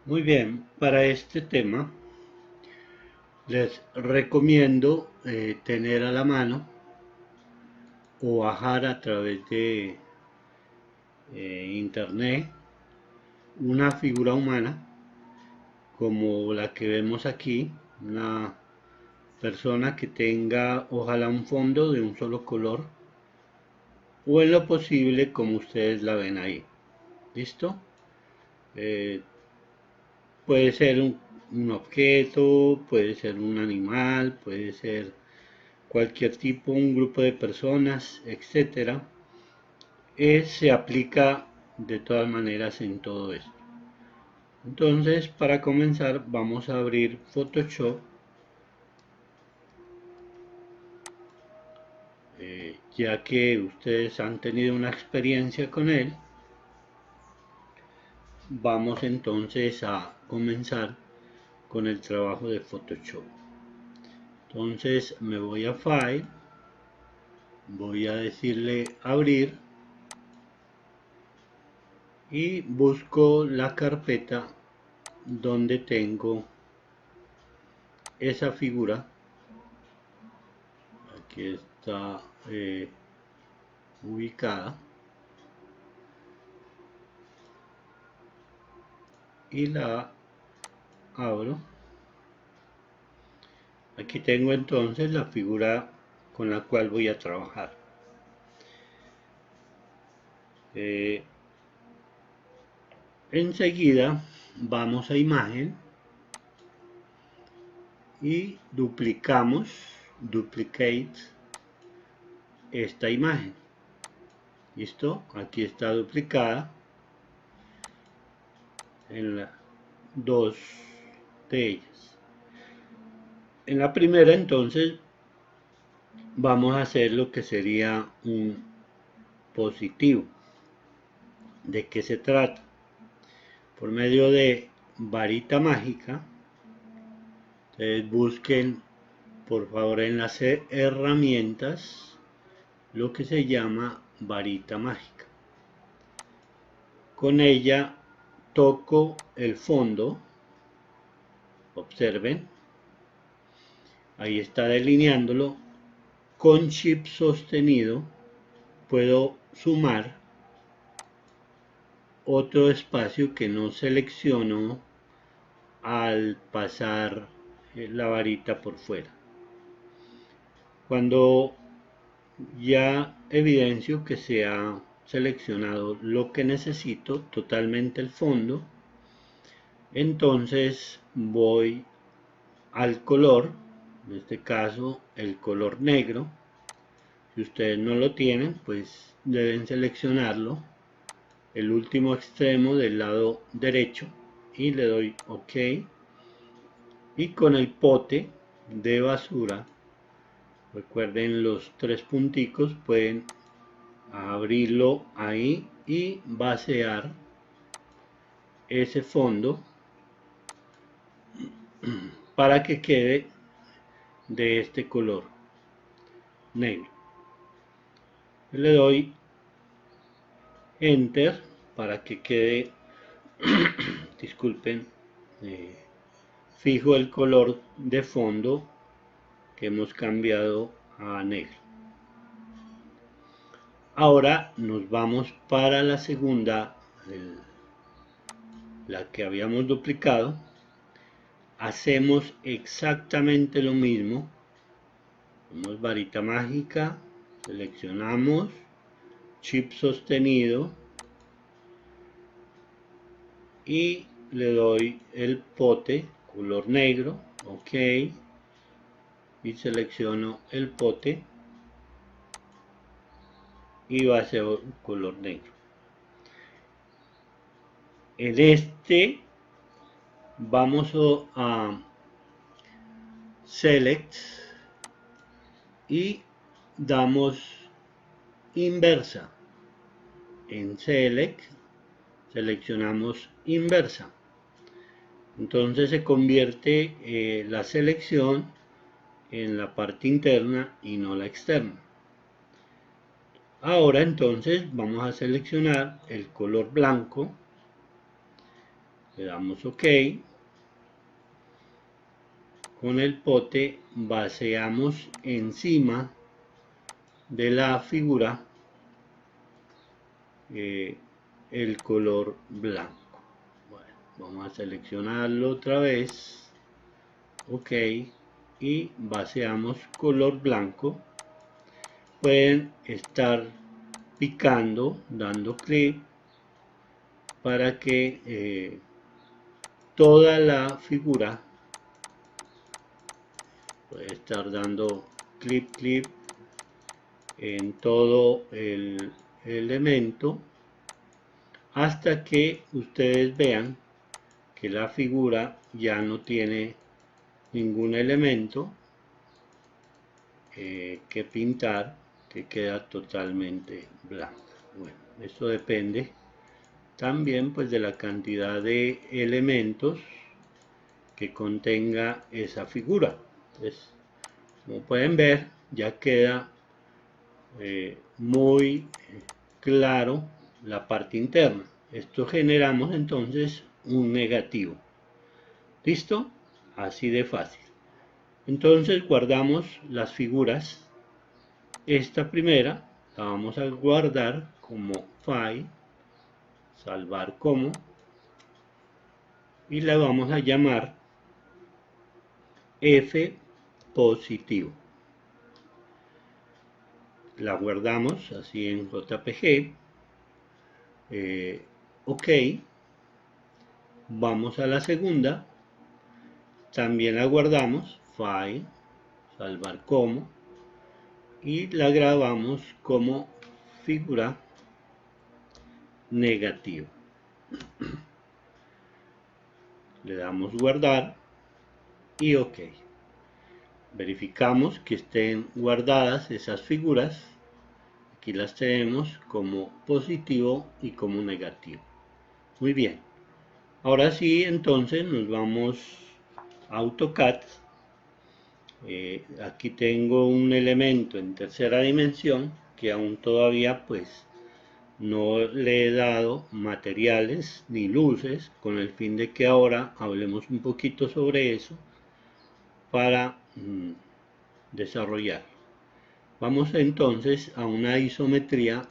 Muy bien, para este tema les recomiendo tener a la mano o bajar a través de internet una figura humana como la que vemos aquí, una persona que tenga ojalá un fondo de un solo color o en lo posible como ustedes la ven ahí. ¿Listo? Eh, Puede ser un objeto, puede ser un animal, puede ser cualquier tipo, un grupo de personas, etcétera, se aplica de todas maneras en todo esto. Entonces, para comenzar, vamos a abrir Photoshop, ya que ustedes han tenido una experiencia con él. Vamos entonces a comenzar con el trabajo de Photoshop. Entonces me voy a File, voy a decirle abrir y busco la carpeta donde tengo esa figura. Aquí está ubicada y la abro. Aquí tengo entonces la figura con la cual voy a trabajar. Eh, Enseguida vamos a imagen y duplicate esta imagen. ¿Listo? Aquí está duplicada en dos de ellas. En la primera entonces vamos a hacer lo que sería un positivo. ¿De qué se trata? Por medio de varita mágica, ustedes busquen por favor en las herramientas lo que se llama varita mágica. Con ella toco el fondo, observen, ahí está delineándolo, con Shift sostenido puedo sumar otro espacio que no selecciono al pasar la varita por fuera. Cuando ya evidencio que se ha seleccionado lo que necesito, totalmente el fondo, entonces voy al color, en este caso el color negro. Si ustedes no lo tienen, pues deben seleccionarlo, el último extremo del lado derecho, y le doy OK. Y con el pote de basura, recuerden los tres punticos, pueden abrirlo ahí y vaciar ese fondo para que quede de este color negro. Le doy enter para que quede disculpen, fijo el color de fondo que hemos cambiado a negro. Ahora nos vamos para la segunda, la que habíamos duplicado. Hacemos exactamente lo mismo. Hacemos varita mágica, seleccionamos, chip sostenido y le doy el pote color negro, OK, y selecciono el pote y va a ser color negro. En este vamos a select y damos inversa. En select seleccionamos inversa. Entonces se convierte la selección en la parte interna y no la externa. Ahora entonces vamos a seleccionar el color blanco Le damos OK. Con el pote vaciamos encima de la figura el color blanco. Bueno, vamos a seleccionarlo otra vez. OK. Y vaciamos color blanco. Pueden estar picando, dando clic para que toda la figura, puede estar dando clic en todo el elemento hasta que ustedes vean que la figura ya no tiene ningún elemento que pintar, que queda totalmente blanca. Bueno, esto depende también pues de la cantidad de elementos que contenga esa figura. Entonces, como pueden ver, ya queda muy claro la parte interna. Esto generamos entonces un negativo. ¿Listo? Así de fácil. Entonces guardamos las figuras. Esta primera la vamos a guardar como file, salvar como, y la vamos a llamar F positivo. La guardamos así en JPG. OK. Vamos a la segunda. También la guardamos, file, salvar como, y la grabamos como figura negativa. Le damos guardar y OK. Verificamos que estén guardadas esas figuras. Aquí las tenemos como positivo y como negativo. Muy bien. Ahora sí, entonces nos vamos a AutoCAD. Aquí tengo un elemento en tercera dimensión que aún todavía pues no le he dado materiales ni luces, con el fin de que ahora hablemos un poquito sobre eso para desarrollar. Vamos entonces a una isometría,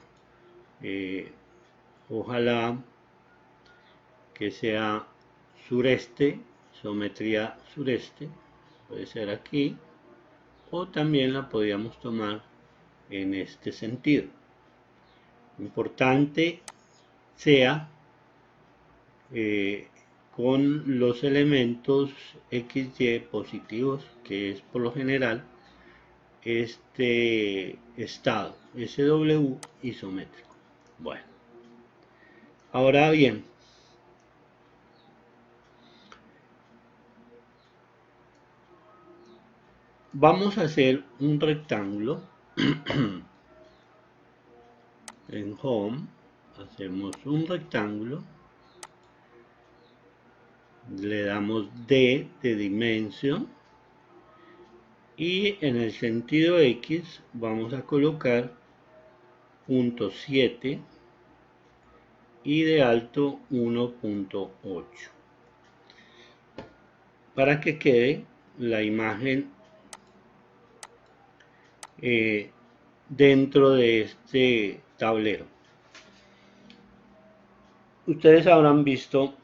ojalá que sea sureste, isometría sureste, puede ser aquí, o también la podríamos tomar en este sentido. Importante sea con los elementos XY positivos, que es por lo general este estado SW isométrico. Bueno, ahora bien, vamos a hacer un rectángulo. En Home hacemos un rectángulo, le damos D de Dimension y en el sentido X vamos a colocar 0.7 y de alto 1.8 para que quede la imagen dentro de este tablero. Ustedes habrán visto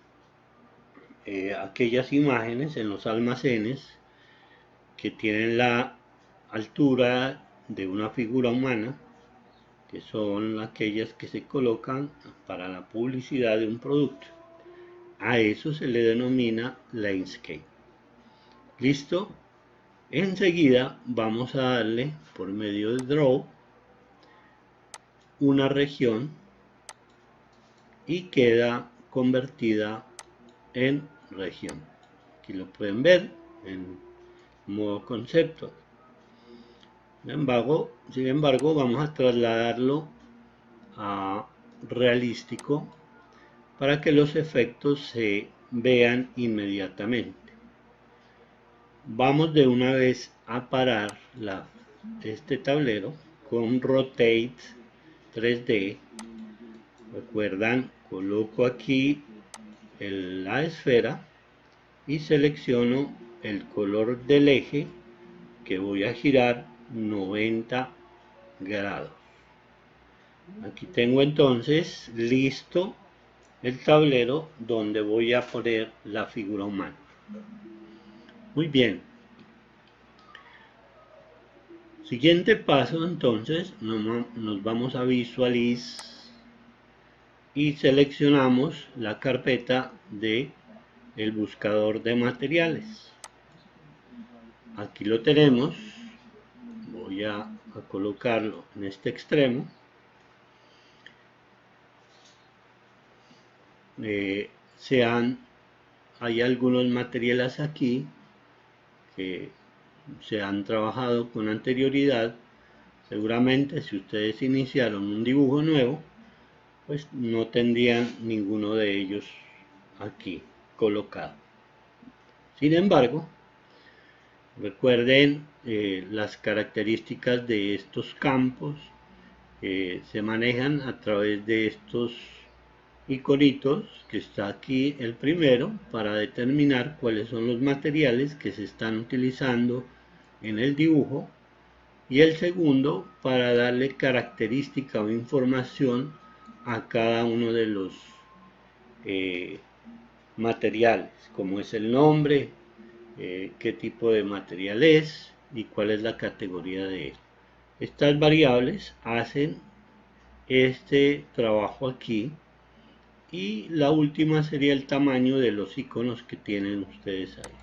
aquellas imágenes en los almacenes que tienen la altura de una figura humana, que son aquellas que se colocan para la publicidad de un producto. A eso se le denomina landscape. ¿Listo? Enseguida vamos a darle por medio de Draw una región y queda convertida en región. Aquí lo pueden ver en modo concepto. Sin embargo, vamos a trasladarlo a realístico para que los efectos se vean inmediatamente. Vamos de una vez a parar este tablero con Rotate 3D. Recuerdan, coloco aquí la esfera y selecciono el color del eje que voy a girar 90 grados. Aquí tengo entonces listo el tablero donde voy a poner la figura humana. Muy bien. Siguiente paso, entonces nos vamos a Visualize y seleccionamos la carpeta de el buscador de materiales. Aquí lo tenemos. Voy a colocarlo en este extremo. Hay algunos materiales aquí que se han trabajado con anterioridad. Seguramente si ustedes iniciaron un dibujo nuevo, pues no tendrían ninguno de ellos aquí colocado. Sin embargo, recuerden las características de estos campos se manejan a través de estos iconitos, que está aquí el primero, para determinar cuáles son los materiales que se están utilizando en el dibujo, y el segundo para darle característica o información a cada uno de los materiales, como es el nombre, qué tipo de material es y cuál es la categoría de él. Estas variables hacen este trabajo aquí, y la última sería el tamaño de los iconos que tienen ustedes ahí.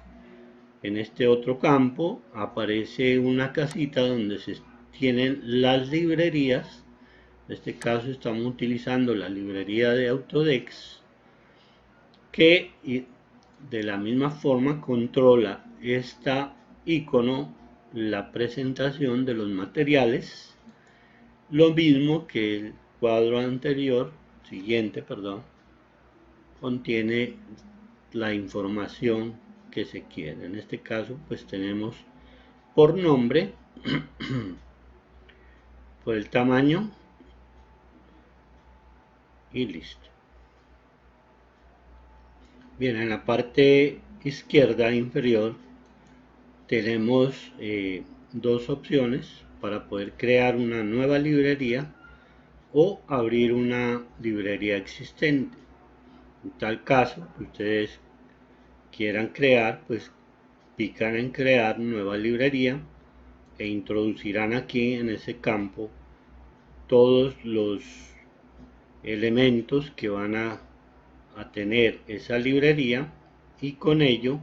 En este otro campo aparece una casita donde se tienen las librerías. En este caso estamos utilizando la librería de Autodesk, que de la misma forma controla esta icono la presentación de los materiales, lo mismo que el cuadro anterior, siguiente, perdón, contiene la información que se quiere. En este caso pues tenemos por nombre, por el tamaño y listo. Bien, en la parte izquierda inferior tenemos dos opciones para poder crear una nueva librería o abrir una librería existente. En tal caso, que ustedes quieran crear, pues pican en crear nueva librería e introducirán aquí en ese campo todos los elementos que van a tener esa librería, y con ello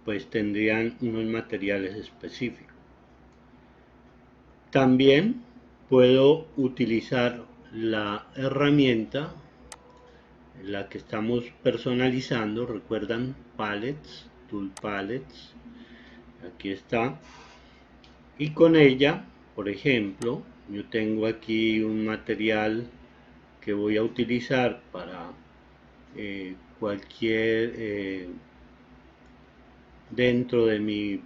pues tendrían unos materiales específicos. También puedo utilizar la herramienta en la que estamos personalizando. Recuerdan palettes, tool palettes, aquí está, y con ella, por ejemplo, yo tengo aquí un material que voy a utilizar para cualquier dentro de mi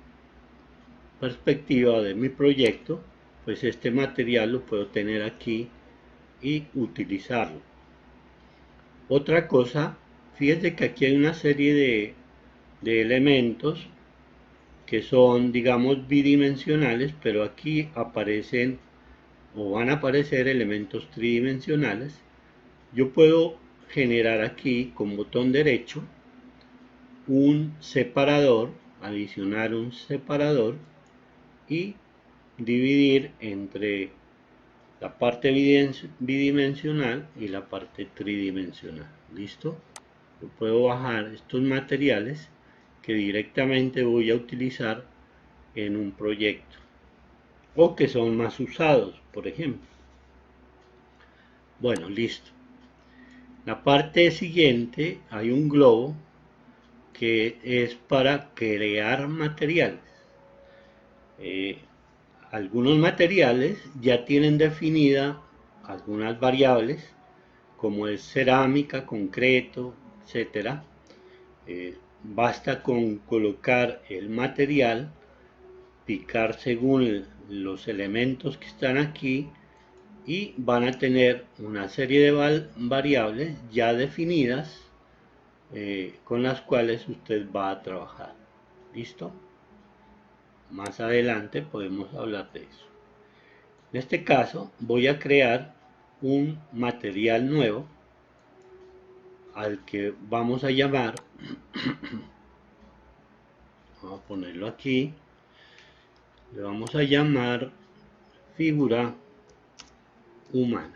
perspectiva de mi proyecto, pues este material lo puedo tener aquí y utilizarlo. Otra cosa, fíjense que aquí hay una serie de elementos que son, digamos, bidimensionales, pero aquí aparecen o van a aparecer elementos tridimensionales. Yo puedo generar aquí con botón derecho un separador, adicionar un separador y dividir entre la parte bidimensional y la parte tridimensional. ¿Listo? Yo puedo bajar estos materiales que directamente voy a utilizar en un proyecto o que son más usados, por ejemplo. Bueno, listo. La parte siguiente hay un globo que es para crear materiales. Algunos materiales ya tienen definida algunas variables, como es cerámica, concreto, etc. Basta con colocar el material, picar según los elementos que están aquí, y van a tener una serie de variables ya definidas con las cuales usted va a trabajar. ¿Listo? Más adelante podemos hablar de eso. En este caso voy a crear un material nuevo al que vamos a llamar, vamos a ponerlo aquí, le vamos a llamar figura humana.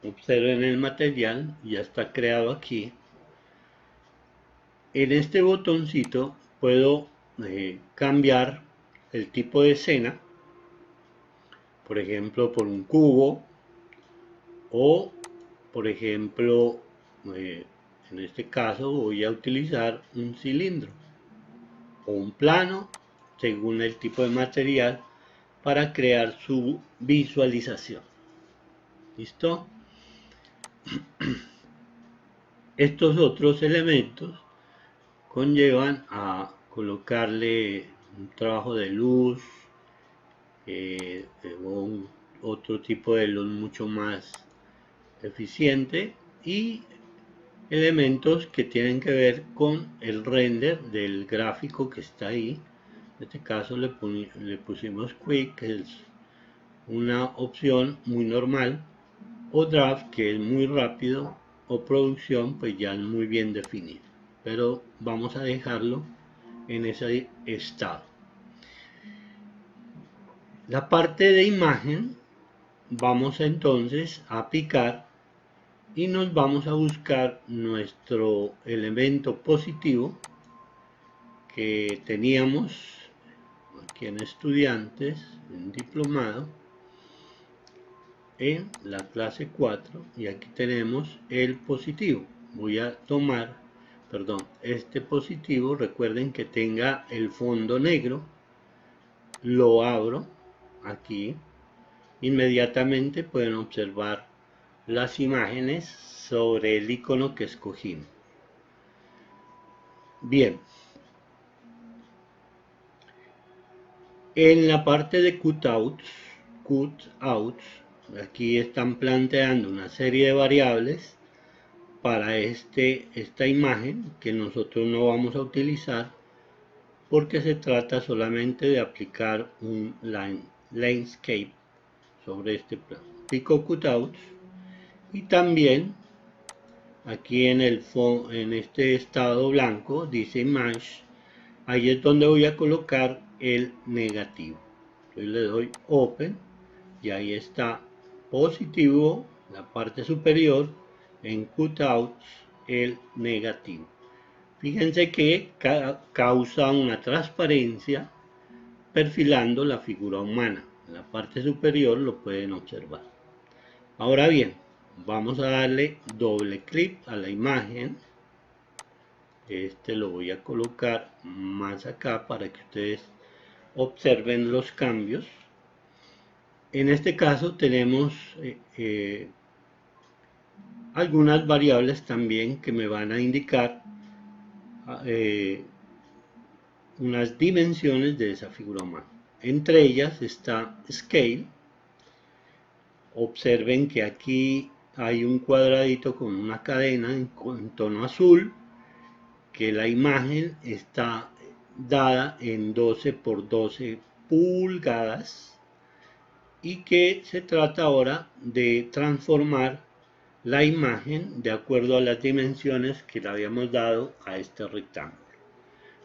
Observen el material, ya está creado aquí. En este botoncito puedo cambiar el tipo de escena, por ejemplo por un cubo, o por ejemplo en este caso voy a utilizar un cilindro o un plano según el tipo de material para crear su visualización. ¿Listo? Estos otros elementos conllevan a colocarle un trabajo de luz o otro tipo de luz mucho más eficiente y elementos que tienen que ver con el render del gráfico que está ahí. En este caso le pusimos Quick, que es una opción muy normal, o Draft, que es muy rápido, o Producción, pues ya es muy bien definido. Pero vamos a dejarlo en ese estado. La parte de imagen vamos entonces a picar y nos vamos a buscar nuestro elemento positivo que teníamos aquí en estudiantes, en diplomado, en la clase 4, y aquí tenemos el positivo. Voy a tomar, este positivo, recuerden que tenga el fondo negro, lo abro aquí, inmediatamente pueden observar las imágenes sobre el icono que escogimos. Bien, en la parte de cutouts, aquí están planteando una serie de variables para esta imagen que nosotros no vamos a utilizar porque se trata solamente de aplicar un landscape sobre este plano. Pico cutouts y también aquí en este estado blanco dice image, ahí es donde voy a colocar el negativo. Entonces le doy open y ahí está positivo, la parte superior, en cutouts el negativo. Fíjense que causa una transparencia perfilando la figura humana. En la parte superior lo pueden observar. Ahora bien, vamos a darle doble clic a la imagen. Lo voy a colocar más acá para que ustedes observen los cambios. En este caso tenemos algunas variables también que me van a indicar unas dimensiones de esa figura humana. Entre ellas está Scale. Observen que aquí hay un cuadradito con una cadena en tono azul, que la imagen está dada en 12 por 12 pulgadas y que se trata ahora de transformar la imagen de acuerdo a las dimensiones que le habíamos dado a este rectángulo.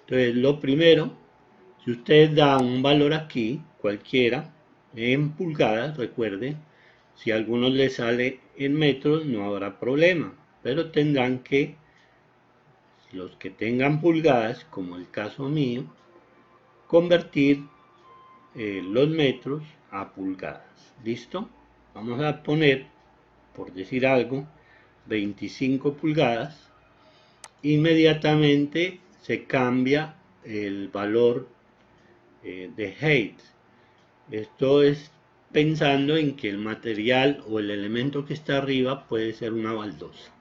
Entonces lo primero, si usted da un valor aquí, cualquiera, en pulgadas, recuerden, si a algunos les sale en metros no habrá problema, pero tendrán que, los que tengan pulgadas, como el caso mío, convertir los metros a pulgadas. ¿Listo? Vamos a poner, por decir algo, 25 pulgadas. Inmediatamente se cambia el valor de height. Esto es pensando en que el material o el elemento que está arriba puede ser una baldosa.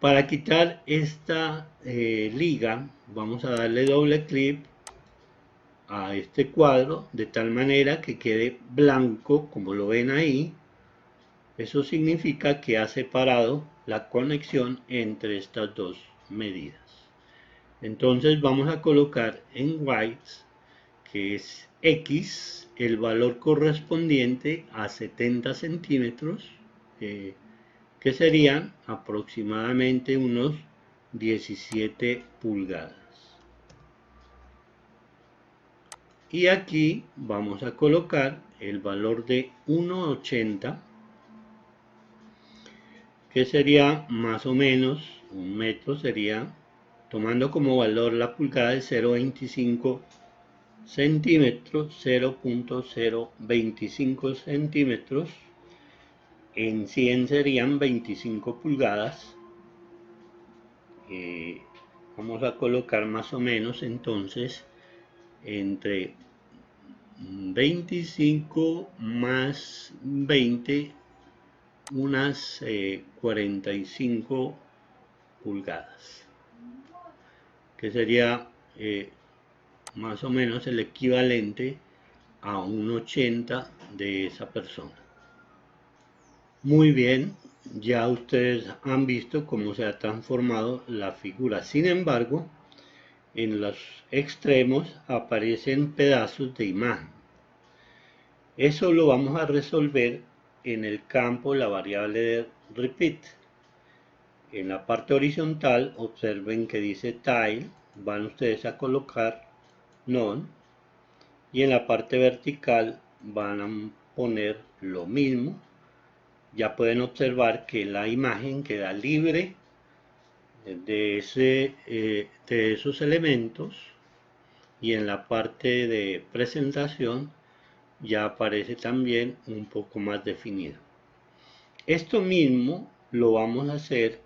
Para quitar esta liga vamos a darle doble clic a este cuadro de tal manera que quede blanco, como lo ven ahí, Eso significa que ha separado la conexión entre estas dos medidas. Entonces vamos a colocar en whites, que es X, el valor correspondiente a 70 centímetros, que serían aproximadamente unos 17 pulgadas. Y aquí vamos a colocar el valor de 1,80, que sería más o menos, un metro sería, tomando como valor la pulgada de 0,25 centímetros, 0.025 centímetros, en 100 serían 25 pulgadas. Vamos a colocar más o menos entonces entre 25 más 20, unas 45 pulgadas, que sería más o menos el equivalente a un 80 de esa persona. Muy bien, ya ustedes han visto cómo se ha transformado la figura. Sin embargo, en los extremos aparecen pedazos de imagen. Eso lo vamos a resolver en el campo, la variable de repeat. En la parte horizontal, observen que dice tile, van ustedes a colocar none, y en la parte vertical van a poner lo mismo. Ya pueden observar que la imagen queda libre de esos elementos, y en la parte de presentación ya aparece también un poco más definido. Esto mismo lo vamos a hacer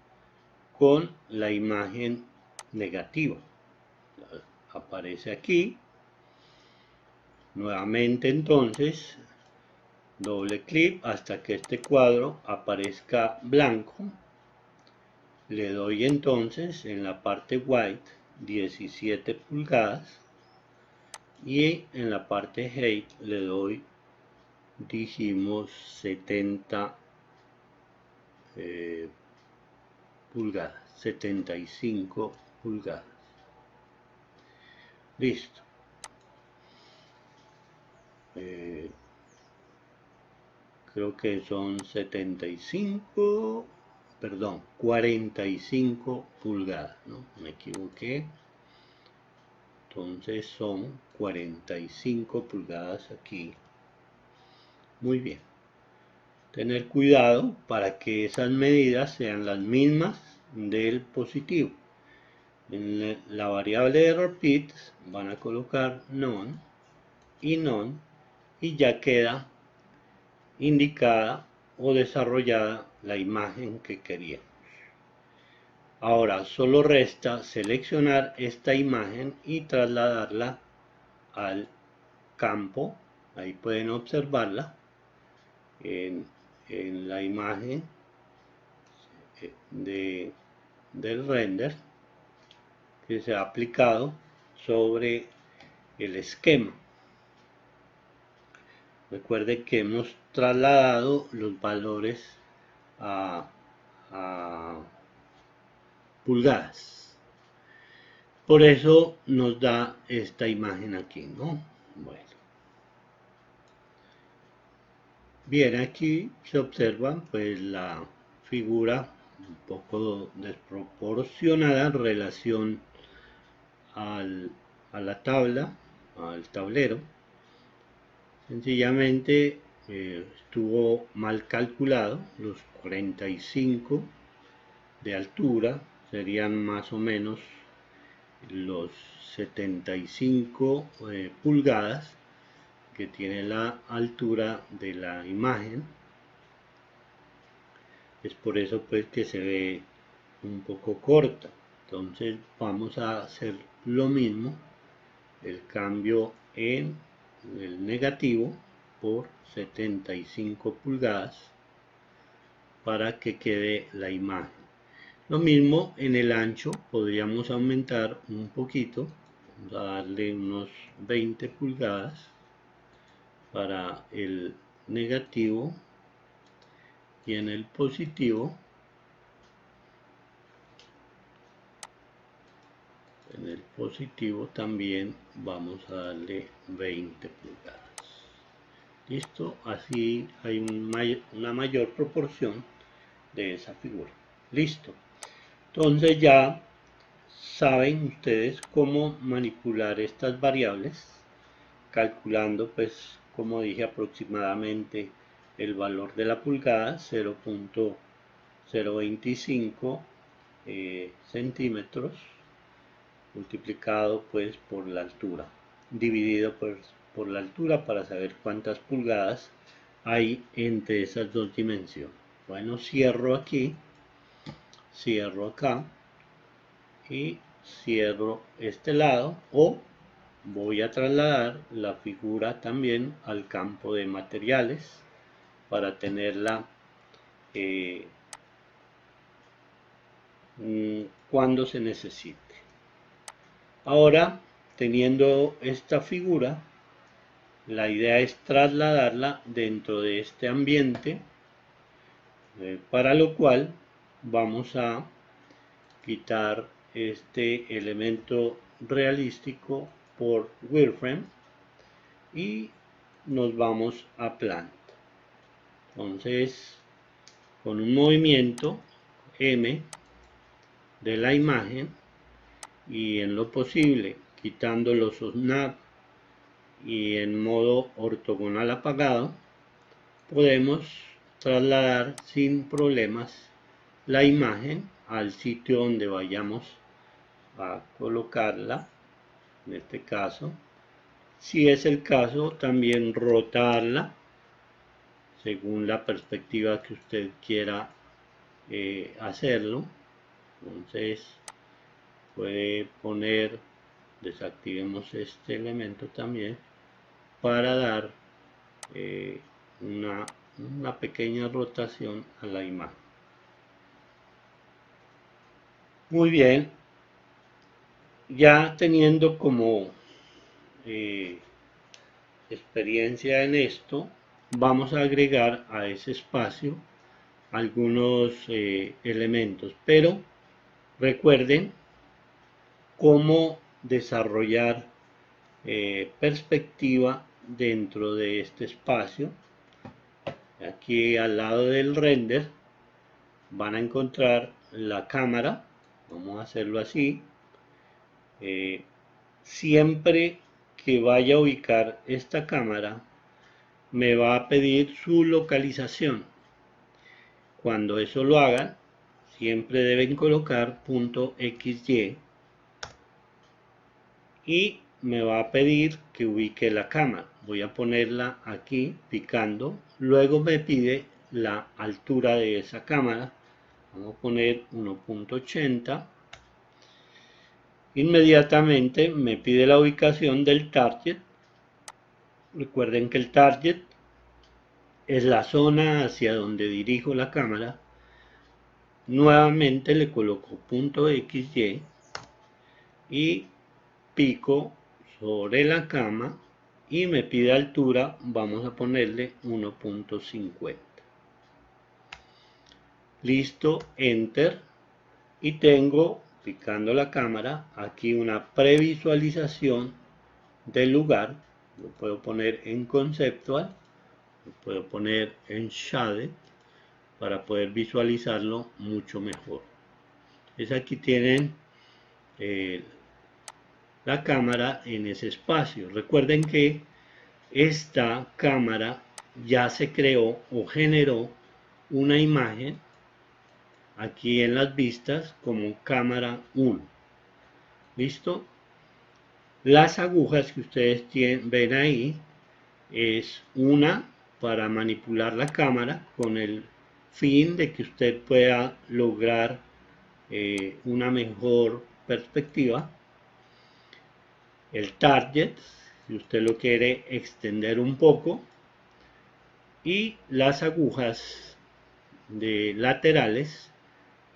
con la imagen negativa. Aparece aquí. Nuevamente entonces, doble clic hasta que este cuadro aparezca blanco. Le doy entonces en la parte white 17 pulgadas. Y en la parte height le doy, dijimos, 70 pulgadas, 75 pulgadas. Listo. Creo que son 75, perdón, 45 pulgadas, ¿no? Me equivoqué. Entonces son 45 pulgadas aquí. Muy bien. Tener cuidado para que esas medidas sean las mismas del positivo. En la variable de repeat van a colocar none, y ya queda indicada o desarrollada la imagen que queríamos. Ahora solo resta seleccionar esta imagen y trasladarla al campo. Ahí pueden observarla en la imagen del render que se ha aplicado sobre el esquema. Recuerden que hemos trasladado los valores a pulgadas. Por eso nos da esta imagen aquí, ¿no? Bueno. Bien, aquí se observa pues la figura un poco desproporcionada en relación a la tabla, al tablero. Sencillamente estuvo mal calculado. Los 45 de altura serían más o menos los 75 pulgadas que tiene la altura de la imagen. Es por eso pues que se ve un poco corta. Entonces vamos a hacer lo mismo, el cambio en el negativo por 75 pulgadas para que quede la imagen. Lo mismo en el ancho, podríamos aumentar un poquito, vamos a darle unos 20 pulgadas para el negativo y en el positivo también vamos a darle 20 pulgadas. Listo, así hay una mayor proporción de esa figura. Listo, entonces ya saben ustedes cómo manipular estas variables, calculando, pues como dije, aproximadamente el valor de la pulgada, 0.025 centímetros, multiplicado pues por la altura, dividido pues por la altura, para saber cuántas pulgadas hay entre esas dos dimensiones. Bueno, cierro aquí, cierro acá y cierro este lado, o voy a trasladar la figura también al campo de materiales para tenerla cuando se necesite. Ahora, teniendo esta figura, la idea es trasladarla dentro de este ambiente, para lo cual vamos a quitar este elemento realístico por wireframe y nos vamos a plant. Entonces, con un movimiento M de la imagen y en lo posible quitando los snap y en modo ortogonal apagado, podemos trasladar sin problemas la imagen al sitio donde vayamos a colocarla. En este caso, si es el caso, también rotarla según la perspectiva que usted quiera hacerlo. Entonces puede poner, desactivemos este elemento también para dar una pequeña rotación a la imagen. Muy bien, ya teniendo como experiencia en esto, vamos a agregar a ese espacio algunos elementos, pero recuerden cómo desarrollar perspectiva dentro de este espacio. Aquí al lado del render van a encontrar la cámara. Vamos a hacerlo así. Siempre que vaya a ubicar esta cámara, me va a pedir su localización. Cuando eso lo hagan, siempre deben colocar .xy y me va a pedir que ubique la cámara. Voy a ponerla aquí picando. Luego me pide la altura de esa cámara. Vamos a poner 1.80. Inmediatamente me pide la ubicación del target. Recuerden que el target es la zona hacia donde dirijo la cámara. Nuevamente le coloco .xy y pico sobre la cama y me pide altura. Vamos a ponerle 1.50. Listo, enter, y tengo, picando la cámara, aquí una previsualización del lugar. Lo puedo poner en conceptual, lo puedo poner en shaded para poder visualizarlo mucho mejor. Es aquí tienen la cámara en ese espacio. Recuerden que esta cámara ya se creó o generó una imagen aquí en las vistas como cámara 1. ¿Listo? Las agujas que ustedes ven ahí es una para manipular la cámara con el fin de que usted pueda lograr una mejor perspectiva. El target, si usted lo quiere extender un poco, y las agujas de laterales,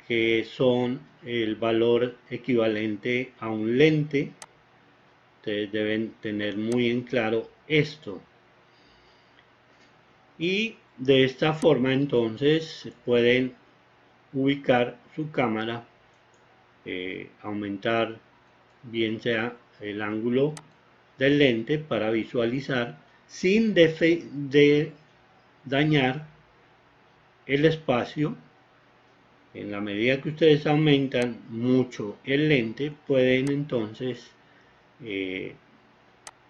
que son el valor equivalente a un lente. Ustedes deben tener muy en claro esto. Y De esta forma entonces pueden ubicar su cámara, aumentar bien sea el ángulo del lente para visualizar sin de dañar el espacio. En la medida que ustedes aumentan mucho el lente, pueden entonces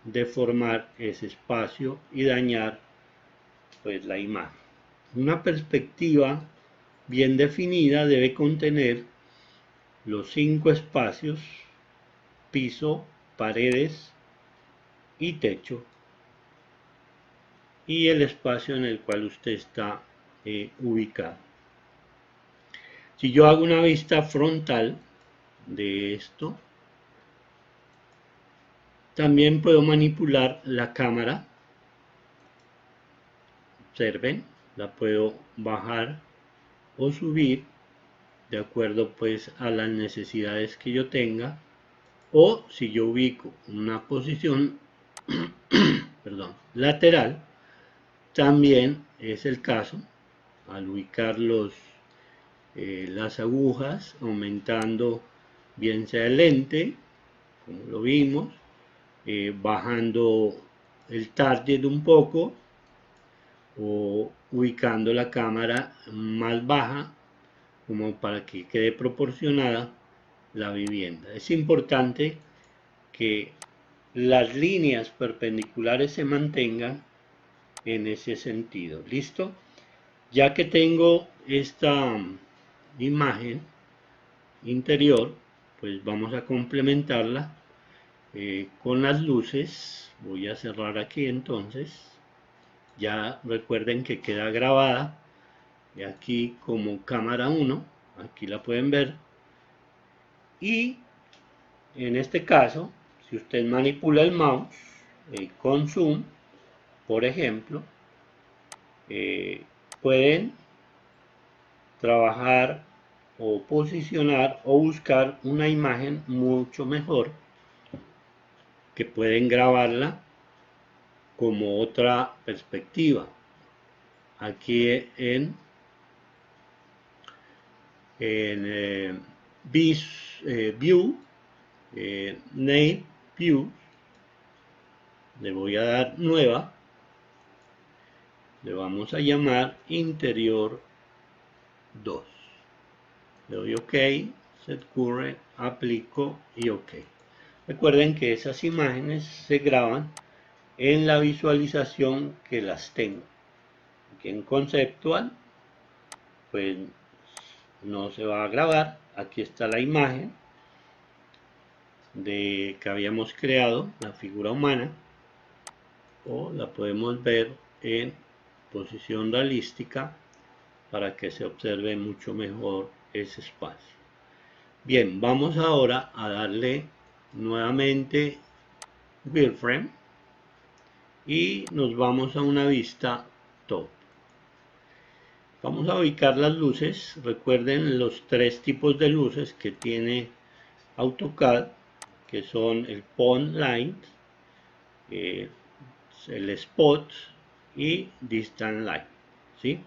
deformar ese espacio y dañar pues la imagen. Una perspectiva bien definida debe contener los 5 espacios: piso, paredes y techo, y el espacio en el cual usted está ubicado. Si yo hago una vista frontal de esto, también puedo manipular la cámara. Observen, la puedo bajar o subir de acuerdo pues a las necesidades que yo tenga, o si yo ubico una posición perdón, lateral, también es el caso al ubicar las agujas, aumentando bien sea el lente, como lo vimos, bajando el target un poco o ubicando la cámara más baja como para que quede proporcionada la vivienda. Es importante que las líneas perpendiculares se mantengan en ese sentido. ¿Listo? Ya que tengo esta imagen interior, pues vamos a complementarla con las luces. Voy a cerrar aquí entonces. Ya recuerden que queda grabada aquí como cámara 1. Aquí la pueden ver. Y en este caso, si usted manipula el mouse con zoom, por ejemplo, pueden trabajar o posicionar o buscar una imagen mucho mejor, que pueden grabarla como otra perspectiva. Aquí en View, Name View, le voy a dar nueva, le vamos a llamar interior 2. Le doy OK, set current, aplico y OK. Recuerden que esas imágenes se graban en la visualización que las tengo. Aquí en conceptual, pues no se va a grabar. Aquí está la imagen de que habíamos creado, la figura humana, o la podemos ver en posición realística para que se observe mucho mejor ese espacio. Bien, vamos ahora a darle nuevamente wireframe y nos vamos a una vista top. Vamos a ubicar las luces. Recuerden los 3 tipos de luces que tiene AutoCAD, que son el point light, el spot y distant light, ¿sí?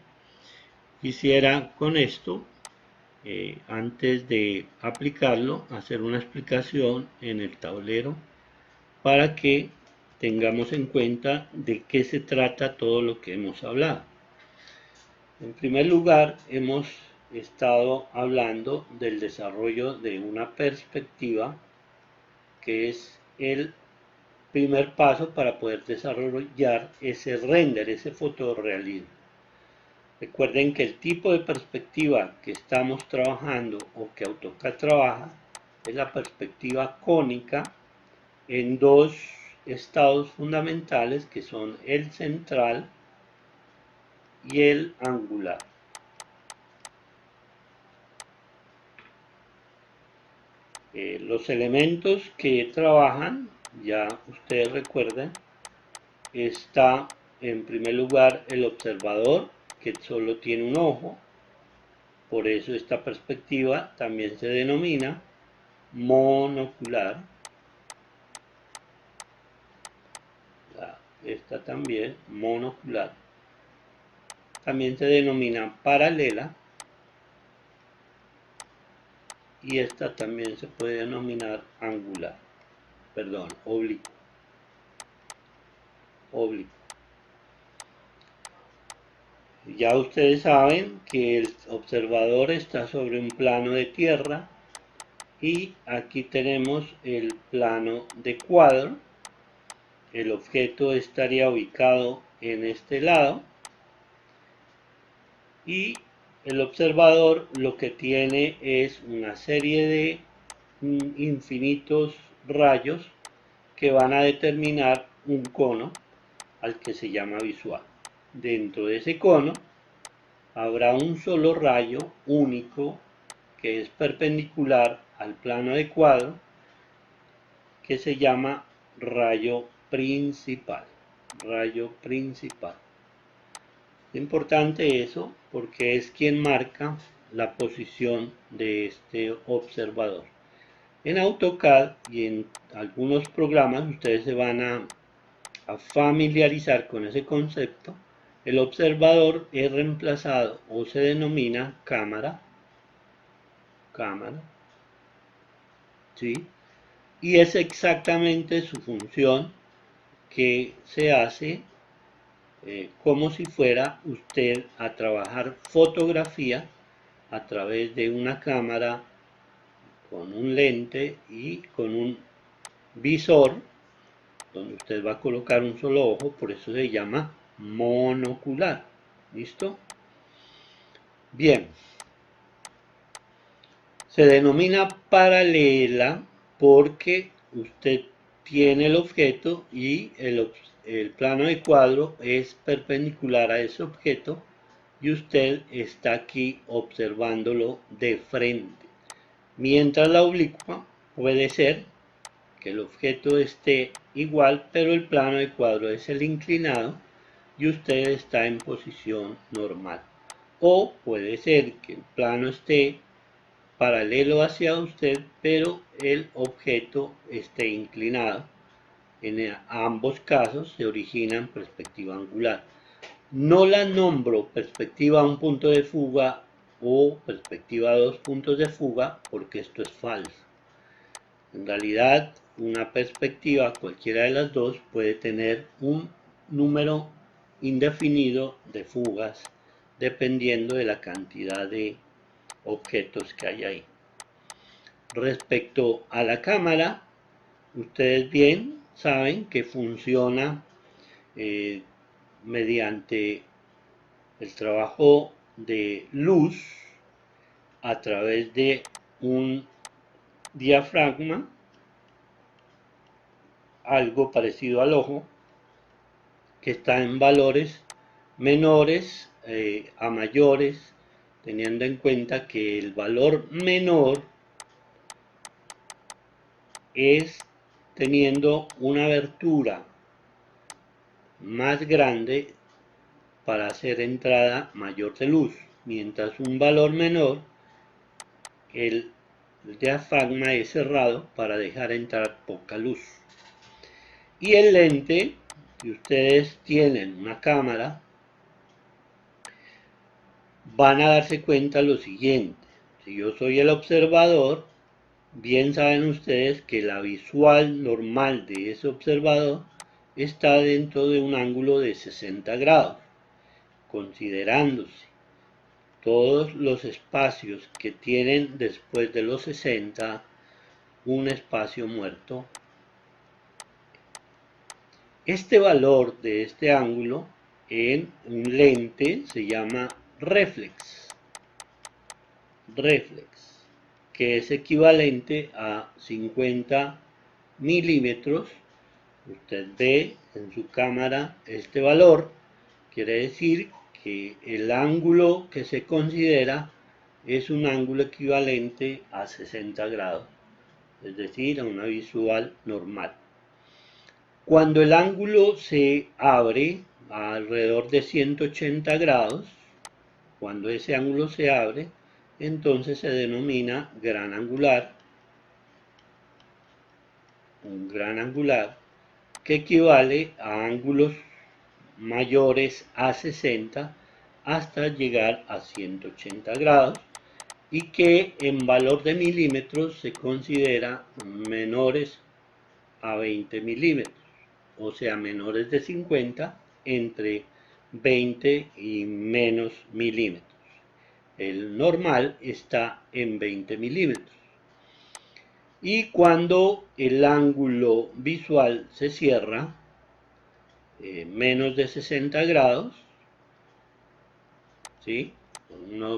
Quisiera con esto, antes de aplicarlo, hacer una explicación en el tablero para que tengamos en cuenta de qué se trata todo lo que hemos hablado. En primer lugar, hemos estado hablando del desarrollo de una perspectiva, que es el primer paso para poder desarrollar ese render, ese fotorrealismo. Recuerden que el tipo de perspectiva que estamos trabajando o que AutoCAD trabaja es la perspectiva cónica en 2 estados fundamentales, que son el central y el angular. Los elementos que trabajan, ya ustedes recuerden, está en primer lugar el observador, que solo tiene un ojo. Por eso esta perspectiva también se denomina monocular. Esta también monocular. también se denomina paralela, y esta también se puede denominar angular, perdón, oblicuo. Ya ustedes saben que el observador está sobre un plano de tierra y aquí tenemos el plano de cuadro. El objeto estaría ubicado en este lado y el observador lo que tiene es una serie de infinitos rayos que van a determinar un cono al que se llama visual. Dentro de ese cono habrá un solo rayo único que es perpendicular al plano de cuadro, que se llama rayo principal. Rayo principal. Importante eso porque es quien marca la posición de este observador. En AutoCAD y en algunos programas ustedes se van a familiarizar con ese concepto. El observador es reemplazado o se denomina cámara, ¿sí? Y es exactamente su función que se hace como si fuera usted a trabajar fotografía a través de una cámara con un lente y con un visor donde usted va a colocar un solo ojo, por eso se llama monocular. ¿Listo? Bien. Se denomina paralela porque usted tiene el objeto y el plano de cuadro es perpendicular a ese objeto y usted está aquí observándolo de frente. Mientras la oblicua puede ser que el objeto esté igual, pero el plano de cuadro es el inclinado y usted está en posición normal. O puede ser que el plano esté paralelo hacia usted, pero el objeto esté inclinado. En ambos casos se origina en perspectiva angular. No la nombro perspectiva a un punto de fuga o perspectiva a dos puntos de fuga porque esto es falso. En realidad, una perspectiva, cualquiera de las dos, puede tener un número indefinido de fugas dependiendo de la cantidad de objetos que hay ahí. Respecto a la cámara, ustedes bien saben que funciona mediante el trabajo de luz a través de un diafragma, algo parecido al ojo, que está en valores menores a mayores, teniendo en cuenta que el valor menor es teniendo una abertura más grande para hacer entrada mayor de luz, mientras un valor menor, el diafragma es cerrado para dejar entrar poca luz. Y el lente, si ustedes tienen una cámara, van a darse cuenta lo siguiente: si yo soy el observador, bien saben ustedes que la visual normal de ese observador está dentro de un ángulo de 60 grados, considerándose todos los espacios que tienen después de los 60 un espacio muerto. Este valor de este ángulo en un lente se llama reflex, que es equivalente a 50 milímetros. Usted ve en su cámara este valor, quiere decir que el ángulo que se considera es un ángulo equivalente a 60 grados, es decir, a una visual normal. Cuando el ángulo se abre a alrededor de 180 grados, cuando ese ángulo se abre, entonces se denomina gran angular, un gran angular, que equivale a ángulos mayores a 60 hasta llegar a 180 grados y que en valor de milímetros se considera menores a 20 milímetros, o sea, menores de 50 entre 20 y menos milímetros. El normal está en 20 milímetros. Y cuando el ángulo visual se cierra, menos de 60 grados, ¿sí?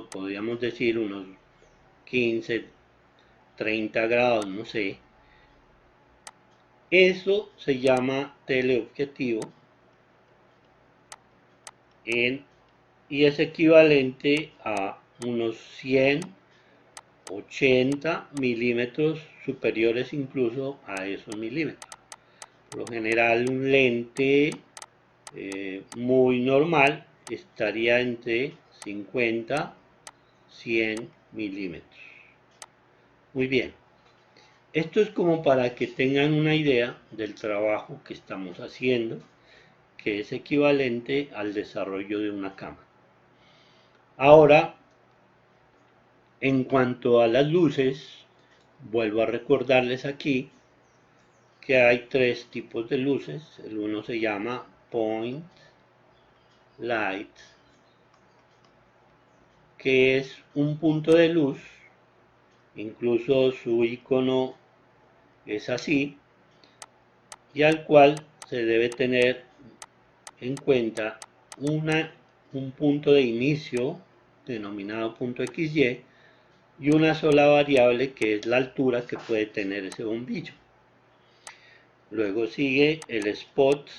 Podríamos decir unos 15, 30 grados, no sé. Eso se llama teleobjetivo y es equivalente a unos 180 milímetros superiores incluso a esos milímetros. Por lo general un lente muy normal estaría entre 50 100 milímetros. Muy bien, esto es como para que tengan una idea del trabajo que estamos haciendo, que es equivalente al desarrollo de una cama. Ahora, en cuanto a las luces, vuelvo a recordarles aquí que hay tres tipos de luces. El uno se llama point light, que es un punto de luz, incluso su icono es así, y al cual se debe tener en cuenta un punto de inicio denominado punto XY y una sola variable que es la altura que puede tener ese bombillo. Luego sigue el spot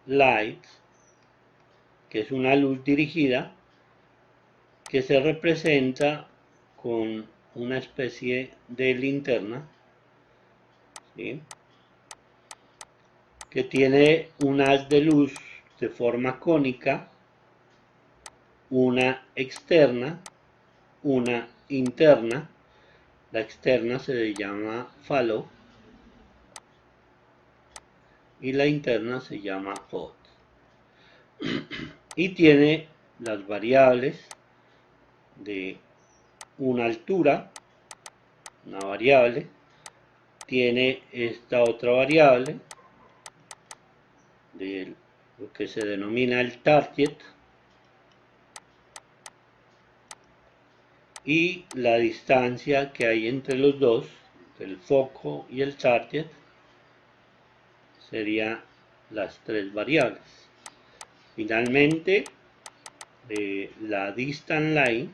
light, que es una luz dirigida que se representa con una especie de linterna, ¿sí?, que tiene un haz de luz de forma cónica, una externa, una interna. La externa se llama falo y la interna se llama hot. Y tiene las variables de una altura, una variable, tiene esta otra variable de lo que se denomina el target y la distancia que hay entre los dos, el foco y el target, serían las tres variables. Finalmente, la distance line,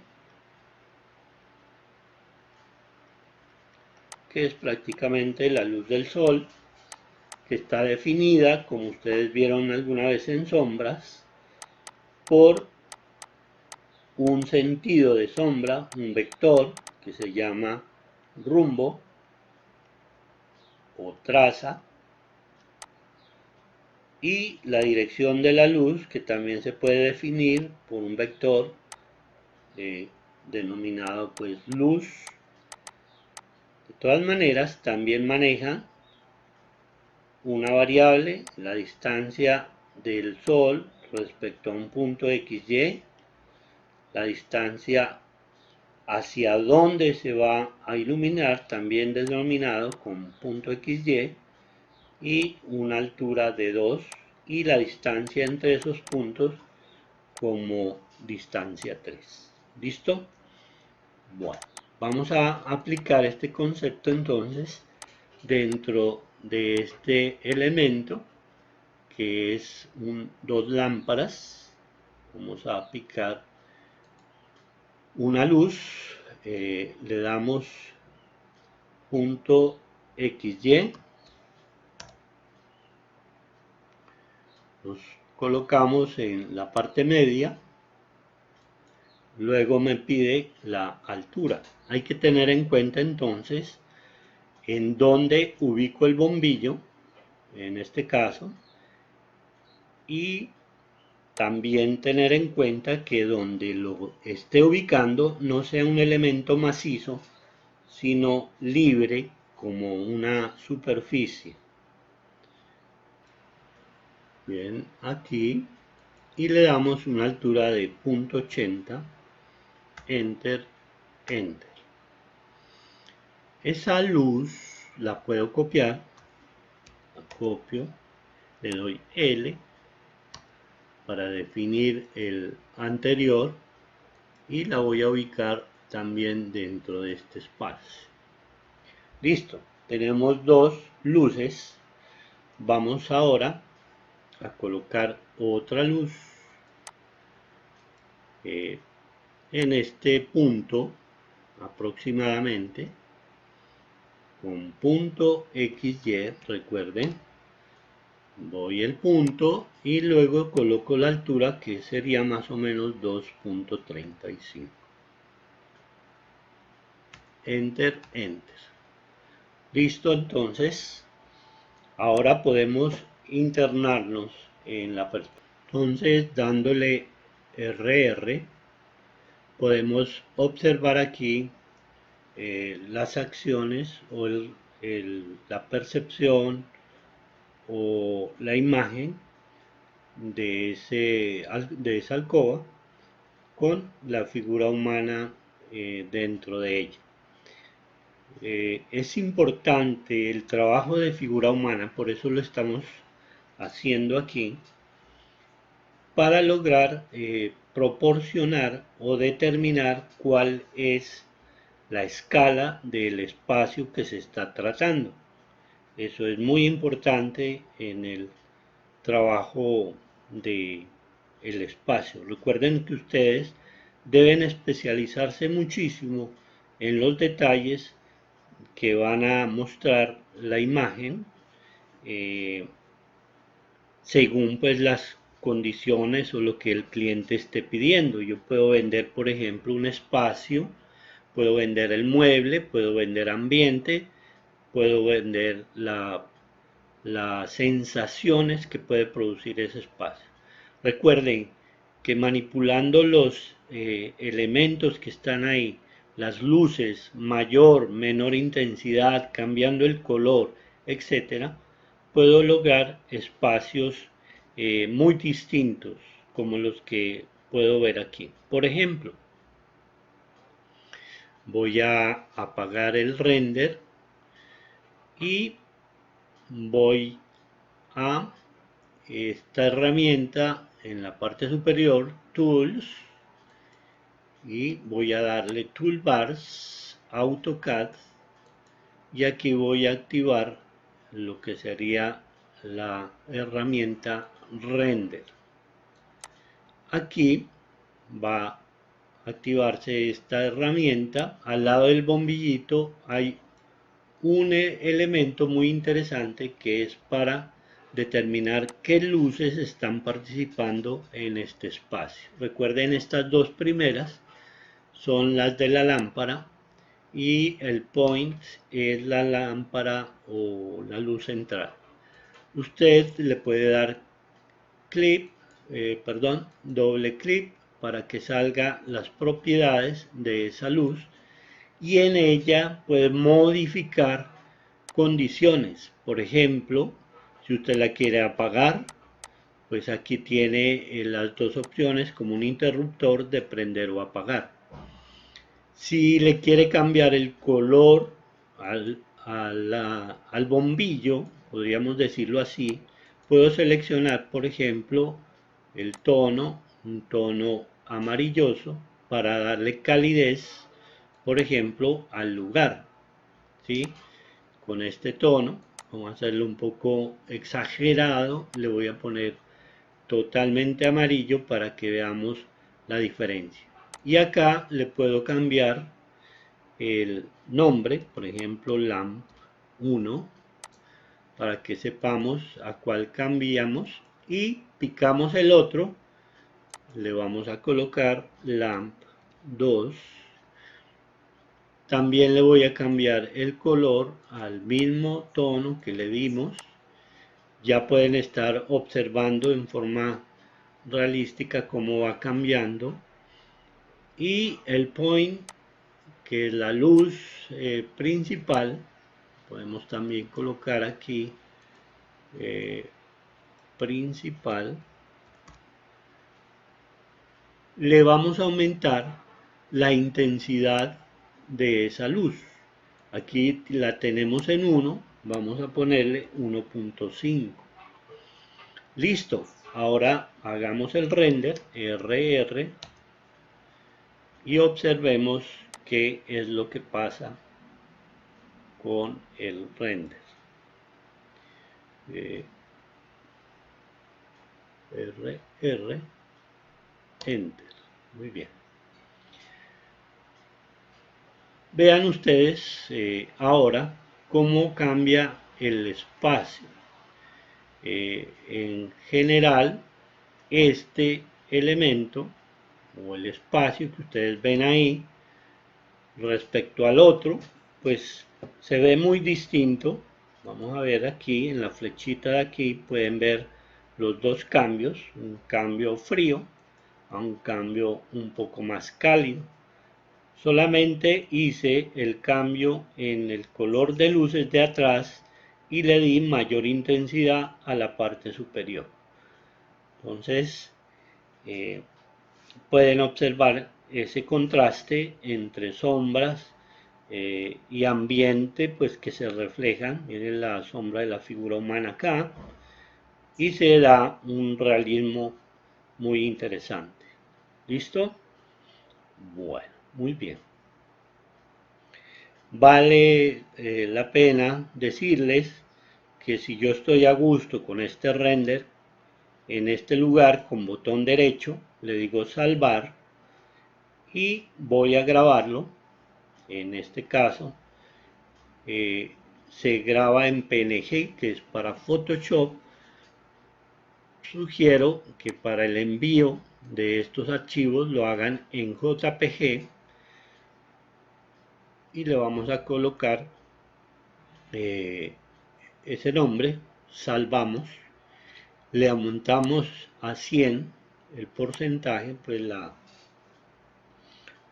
que es prácticamente la luz del sol, que está definida, como ustedes vieron alguna vez en sombras, por un sentido de sombra, un vector que se llama rumbo o traza, y la dirección de la luz, que también se puede definir por un vector denominado pues luz. De todas maneras, también maneja una variable, la distancia del sol respecto a un punto XY, la distancia hacia donde se va a iluminar, también denominado con punto XY, y una altura de 2, y la distancia entre esos puntos como distancia 3. ¿Listo? Bueno, vamos a aplicar este concepto entonces dentro de este elemento que es dos lámparas. Vamos a aplicar una luz, le damos punto XY, nos colocamos en la parte media, luego me pide la altura. Hay que tener en cuenta entonces en dónde ubico el bombillo, en este caso, y también tener en cuenta que donde lo esté ubicando no sea un elemento macizo, sino libre como una superficie. Bien, aquí y le damos una altura de 0.80, enter, enter. Esa luz la puedo copiar, la copio, le doy L para definir el anterior y la voy a ubicar también dentro de este espacio. Listo, tenemos dos luces. Vamos ahora a colocar otra luz en este punto aproximadamente con punto XY, recuerden, voy el punto y luego coloco la altura que sería más o menos 2.35. Enter, enter. Listo, entonces ahora podemos internarnos en la perspectiva. Entonces, dándole RR, podemos observar aquí las acciones o la percepción o la imagen de esa alcoba con la figura humana dentro de ella. Es importante el trabajo de figura humana, por eso lo estamos haciendo aquí, para lograr proporcionar o determinar cuál es la escala del espacio que se está tratando. Eso es muy importante en el trabajo de el espacio. Recuerden que ustedes deben especializarse muchísimo en los detalles que van a mostrar la imagen según pues las condiciones o lo que el cliente esté pidiendo. Yo puedo vender, por ejemplo, un espacio, puedo vender el mueble, puedo vender ambiente, puedo vender las sensaciones que puede producir ese espacio. Recuerden que manipulando los elementos que están ahí, las luces, mayor, menor intensidad, cambiando el color, etcétera, puedo lograr espacios muy distintos como los que puedo ver aquí. Por ejemplo, voy a apagar el render y voy a esta herramienta en la parte superior, Tools, y voy a darle Toolbars, AutoCAD, y aquí voy a activar lo que sería la herramienta Render. Aquí va a activarse esta herramienta. Al lado del bombillito hay un elemento muy interesante que es para determinar qué luces están participando en este espacio. Recuerden, estas dos primeras son las de la lámpara y el point es la lámpara o la luz central. Usted le puede dar doble clic para que salga las propiedades de esa luz y en ella puede modificar condiciones. Por ejemplo, si usted la quiere apagar, pues aquí tiene las dos opciones como un interruptor de prender o apagar. Si le quiere cambiar el color al bombillo, podríamos decirlo así, puedo seleccionar, por ejemplo, un tono amarilloso para darle calidez, por ejemplo, al lugar, ¿sí? Con este tono, vamos a hacerlo un poco exagerado, le voy a poner totalmente amarillo para que veamos la diferencia. Y acá le puedo cambiar el nombre, por ejemplo, LAMP 1, para que sepamos a cuál cambiamos y picamos el otro, le vamos a colocar LAMP 2. También le voy a cambiar el color al mismo tono que le dimos. Ya pueden estar observando en forma realística cómo va cambiando. Y el point, que es la luz principal, podemos también colocar aquí principal. le vamos a aumentar la intensidad de esa luz. Aquí la tenemos en 1, vamos a ponerle 1.5. Listo, ahora hagamos el render, RR, y observemos qué es lo que pasa con el render. RR, Enter. Muy bien. Vean ustedes ahora cómo cambia el espacio. En general, este elemento o el espacio que ustedes ven ahí respecto al otro, pues se ve muy distinto. Vamos a ver aquí en la flechita de aquí, pueden ver los dos cambios, un cambio frío a un cambio un poco más cálido. Solamente hice el cambio en el color de luces de atrás y le di mayor intensidad a la parte superior. Entonces pueden observar ese contraste entre sombras y ambiente, pues que se reflejan. Miren la sombra de la figura humana acá, y se da un realismo muy interesante. ¿Listo? Bueno, muy bien. Vale la pena decirles que si yo estoy a gusto con este render, en este lugar con botón derecho le digo salvar y voy a grabarlo. En este caso se graba en PNG, que es para Photoshop. Sugiero que para el envío de estos archivos lo hagan en JPG y le vamos a colocar ese nombre, salvamos, le aumentamos a 100 el porcentaje, pues la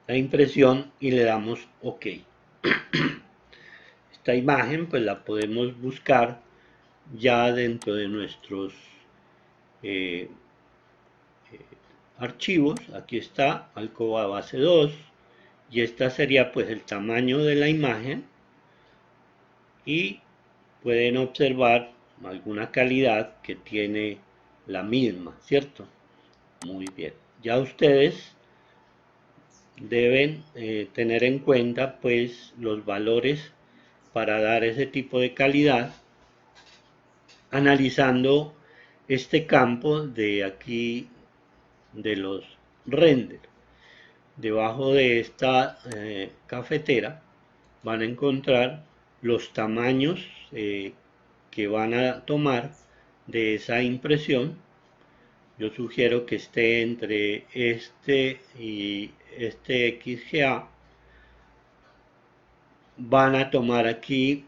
impresión, y le damos OK. Esta imagen pues la podemos buscar ya dentro de nuestros archivos. Aquí está Alcoba base 2 y esta sería pues el tamaño de la imagen, y pueden observar alguna calidad que tiene la misma, ¿cierto? Muy bien, ya ustedes deben tener en cuenta pues los valores para dar ese tipo de calidad, analizando este campo de aquí de los render. Debajo de esta cafetera van a encontrar los tamaños que van a tomar de esa impresión. Yo sugiero que esté entre este y este XGA. Van a tomar aquí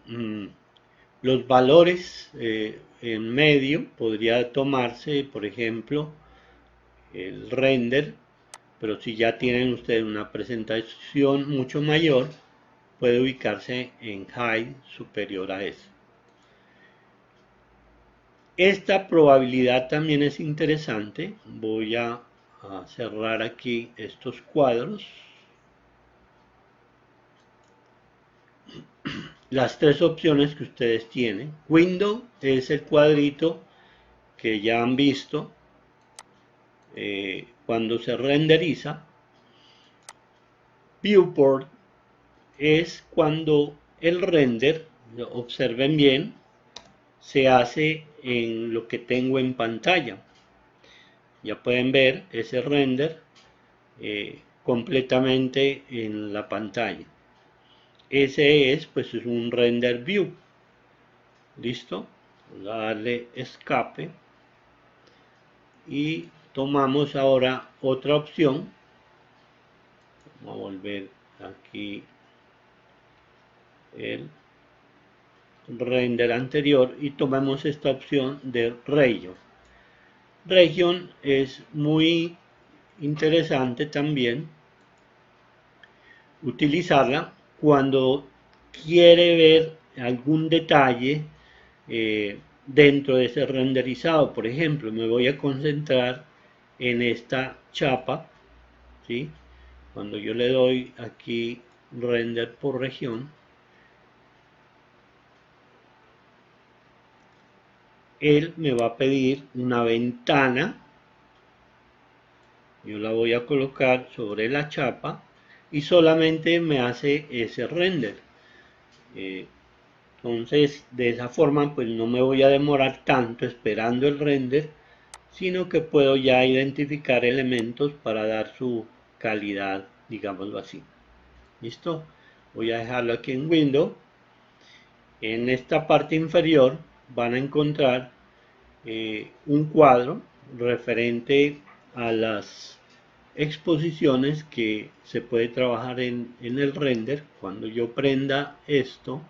los valores en medio. Podría tomarse, por ejemplo, el render, pero si ya tienen ustedes una presentación mucho mayor, puede ubicarse en high superior a eso. Esta probabilidad también es interesante. Voy a cerrar aquí estos cuadros. Las tres opciones que ustedes tienen. Window es el cuadrito que ya han visto cuando se renderiza. Viewport es cuando el render, observen bien, se hace en lo que tengo en pantalla. Ya pueden ver ese render completamente en la pantalla. Ese es pues es un render view. Listo, vamos a darle escape y tomamos ahora otra opción. Vamos a volver aquí el render anterior y tomamos esta opción de region. Region es muy interesante también utilizarla cuando quiere ver algún detalle dentro de ese renderizado. Por ejemplo, me voy a concentrar en esta chapa ¿sí? Cuando yo le doy aquí render por región, él me va a pedir una ventana. Yo la voy a colocar sobre la chapa y solamente me hace ese render. Entonces, de esa forma, pues no me voy a demorar tanto esperando el render, sino que puedo ya identificar elementos para dar su calidad, digámoslo así. ¿Listo? Voy a dejarlo aquí en Windows. En esta parte inferior van a encontrar un cuadro referente a las exposiciones que se puede trabajar en el render. Cuando yo prenda esto,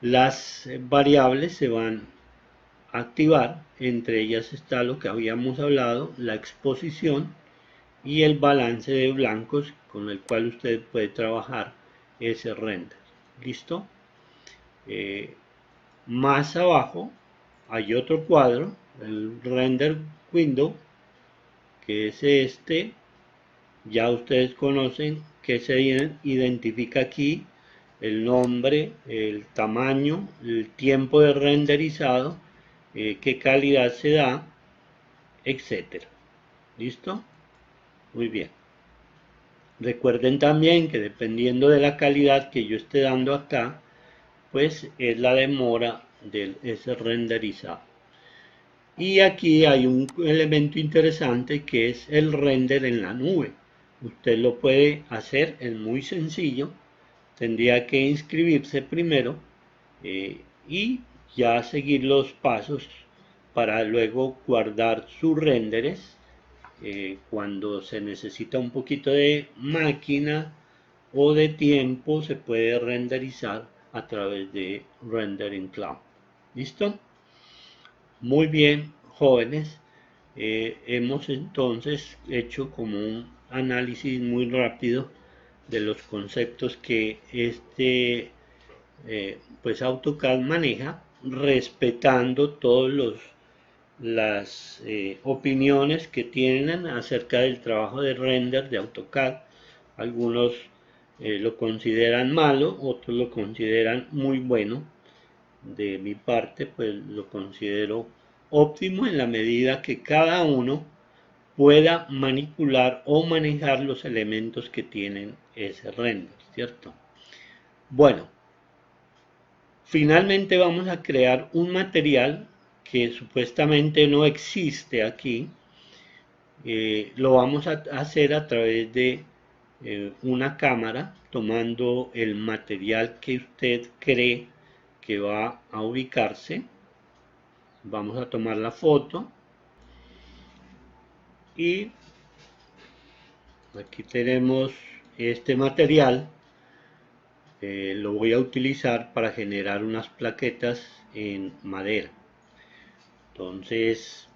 las variables se van a activar. Entre ellas está lo que habíamos hablado, la exposición y el balance de blancos con el cual usted puede trabajar ese render. ¿Listo? Más abajo hay otro cuadro, el render window, que es este. Ya ustedes conocen que se identifica aquí el nombre, el tamaño, el tiempo de renderizado, qué calidad se da, etcétera. ¿Listo? Muy bien. Recuerden también que dependiendo de la calidad que yo esté dando acá, pues es la demora de ese renderizado. Y aquí hay un elemento interesante que es el render en la nube. Usted lo puede hacer, es muy sencillo. Tendría que inscribirse primero y ya seguir los pasos para luego guardar sus renderes. Cuando se necesita un poquito de máquina o de tiempo, se puede renderizar a través de Rendering Cloud. ¿Listo? Muy bien, jóvenes. Hemos entonces hecho como un análisis muy rápido de los conceptos que pues AutoCAD maneja, respetando todos las opiniones que tienen acerca del trabajo de render de AutoCAD. Algunos lo consideran malo, otros lo consideran muy bueno. De mi parte, pues lo considero óptimo en la medida que cada uno pueda manipular o manejar los elementos que tienen ese render, ¿cierto? Bueno, finalmente vamos a crear un material que supuestamente no existe aquí. Lo vamos a hacer a través de una cámara, tomando el material que usted cree que va a ubicarse. Vamos a tomar la foto y aquí tenemos este material. Lo voy a utilizar para generar unas plaquetas en madera. Entonces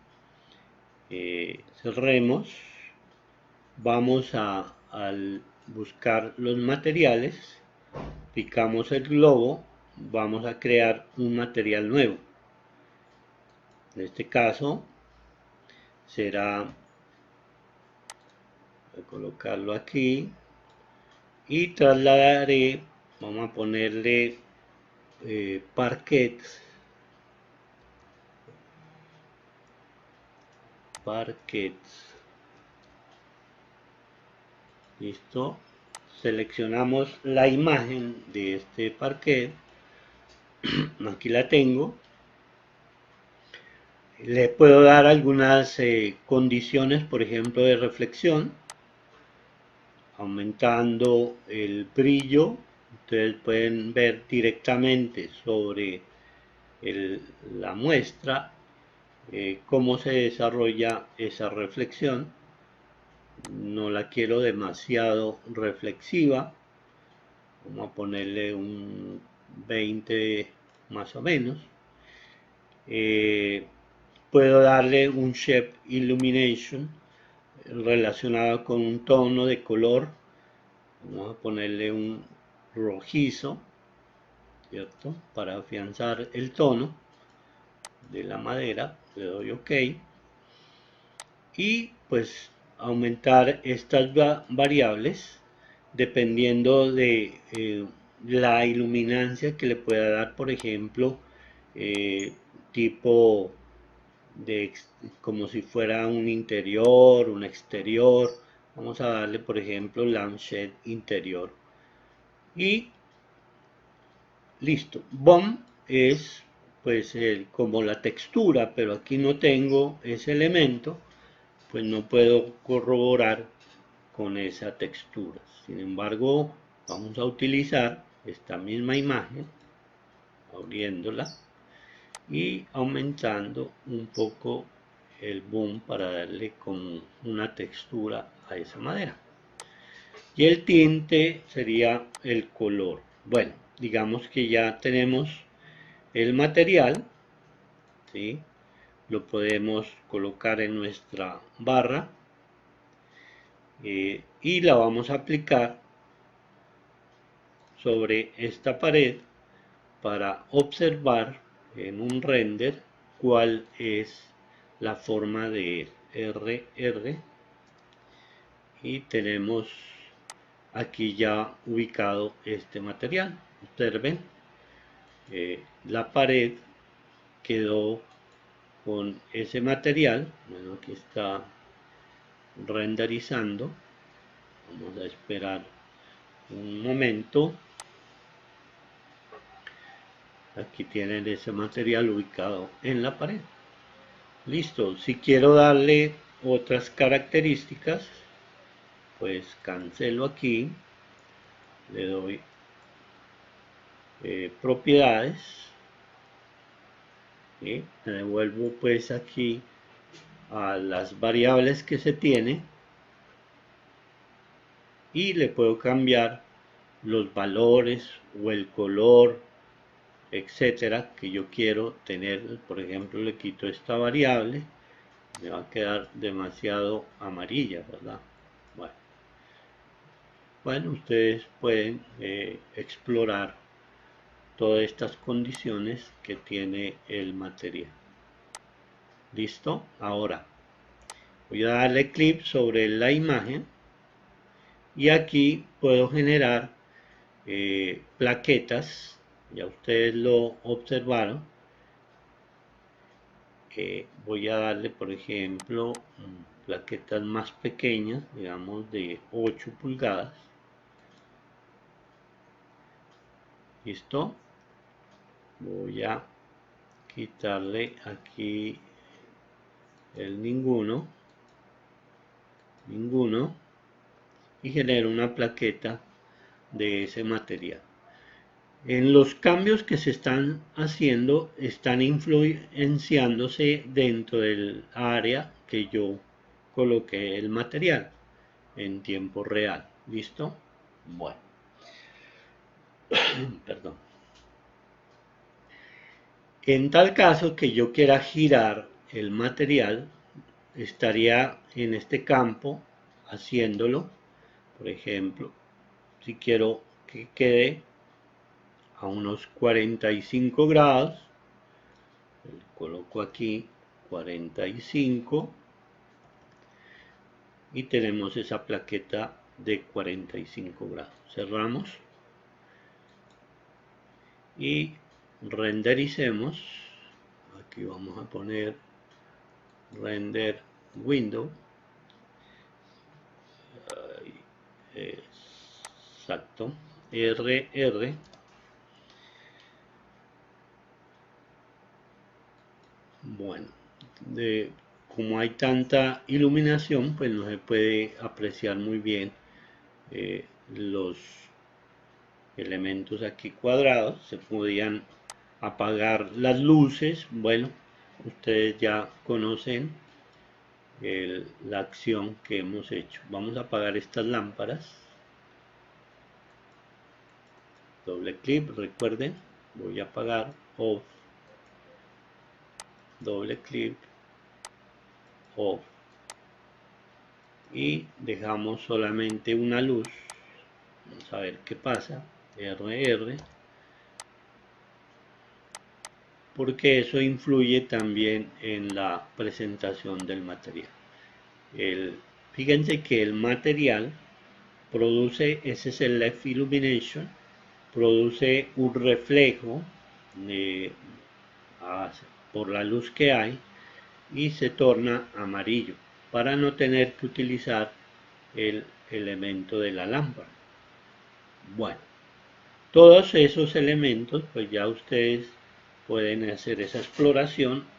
cerremos, vamos al buscar los materiales, picamos el globo, vamos a crear un material nuevo. En este caso será, voy a colocarlo aquí y trasladaré, vamos a ponerle parquet, listo. Seleccionamos la imagen de este parquet, aquí la tengo. Le puedo dar algunas condiciones, por ejemplo, de reflexión, aumentando el brillo. Ustedes pueden ver directamente sobre la muestra cómo se desarrolla esa reflexión. No la quiero demasiado reflexiva, vamos a ponerle un 20 más o menos. Puedo darle un Shape Illumination relacionado con un tono de color. Vamos a ponerle un rojizo, ¿cierto? Para afianzar el tono de la madera. Le doy OK. Y pues aumentar estas variables dependiendo de la iluminancia que le pueda dar, por ejemplo, tipo de como si fuera un interior, un exterior. Vamos a darle, por ejemplo, lampshade interior. Y listo. BOM es pues como la textura, pero aquí no tengo ese elemento, pues no puedo corroborar con esa textura. Sin embargo, vamos a utilizar esta misma imagen, abriéndola y aumentando un poco el boom para darle como una textura a esa madera. Y el tinte sería el color. Bueno, digamos que ya tenemos el material, ¿sí? Lo podemos colocar en nuestra barra y la vamos a aplicar sobre esta pared para observar en un render cuál es la forma de RR. Y tenemos aquí ya ubicado este material. Observen, la pared quedó con ese material. Bueno, aquí está renderizando. Vamos a esperar un momento. Aquí tienen ese material ubicado en la pared. Listo. Si quiero darle otras características, pues cancelo aquí, le doy propiedades, ¿sí? Me devuelvo pues aquí a las variables que se tiene y le puedo cambiar los valores o el color, etcétera, que yo quiero tener. Por ejemplo, le quito esta variable, me va a quedar demasiado amarilla, ¿verdad? Bueno, ustedes pueden explorar todas estas condiciones que tiene el material. ¿Listo? Ahora voy a darle clic sobre la imagen y aquí puedo generar plaquetas. Ya ustedes lo observaron. Voy a darle, por ejemplo, plaquetas más pequeñas, digamos de 8 pulgadas. ¿Listo? Voy a quitarle aquí el ninguno y genero una plaqueta de ese material. En los cambios que se están haciendo, están influenciándose dentro del área que yo coloqué el material en tiempo real. ¿Listo? Bueno, perdón. En tal caso que yo quiera girar el material, estaría en este campo haciéndolo. Por ejemplo, si quiero que quede a unos 45 grados, coloco aquí 45 y tenemos esa plaqueta de 45 grados. Cerramos y rendericemos. Aquí vamos a poner render window. Exacto, RR. Bueno, como hay tanta iluminación, pues no se puede apreciar muy bien los elementos aquí cuadrados. Se podían apagar las luces. Bueno, ustedes ya conocen la acción que hemos hecho. Vamos a apagar estas lámparas. Doble clic, recuerden, voy a apagar, off, doble clic, off, y dejamos solamente una luz. Vamos a ver qué pasa. RR, porque eso influye también en la presentación del material. Fíjense que el material produce, ese es el left illumination, produce un reflejo eh, por la luz que hay y se torna amarillo para no tener que utilizar el elemento de la lámpara. Bueno, todos esos elementos pues ya ustedes pueden hacer esa exploración